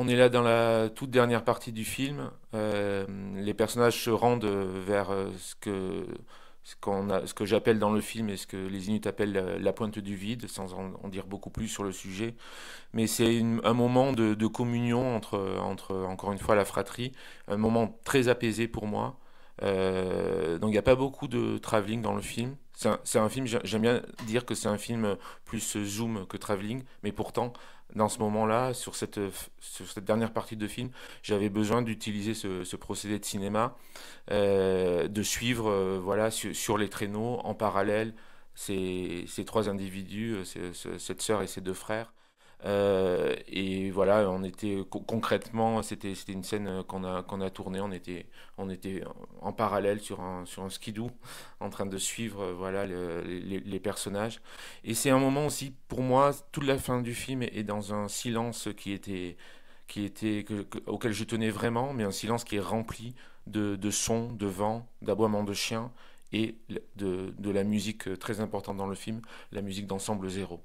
On est là dans la toute dernière partie du film. Les personnages se rendent vers ce que j'appelle dans le film et ce que les Inuits appellent la pointe du vide, sans en dire beaucoup plus sur le sujet. Mais c'est un moment de communion entre, encore une fois, la fratrie, un moment très apaisé pour moi. Donc il n'y a pas beaucoup de travelling dans le film. C'est un film, j'aime bien dire que c'est un film plus zoom que travelling, mais pourtant, dans ce moment-là, sur cette dernière partie de film, j'avais besoin d'utiliser ce procédé de cinéma, de suivre voilà, sur les traîneaux, en parallèle, ces trois individus, cette sœur et ses deux frères. Et voilà, on était concrètement, c'était une scène qu'on a tournée. On était en parallèle sur un skidoo, en train de suivre voilà les personnages. Et c'est un moment aussi pour moi, toute la fin du film est dans un silence auquel je tenais vraiment, mais un silence qui est rempli de sons, de vent, d'aboiements de chiens et de la musique très importante dans le film, la musique d'ensemble zéro.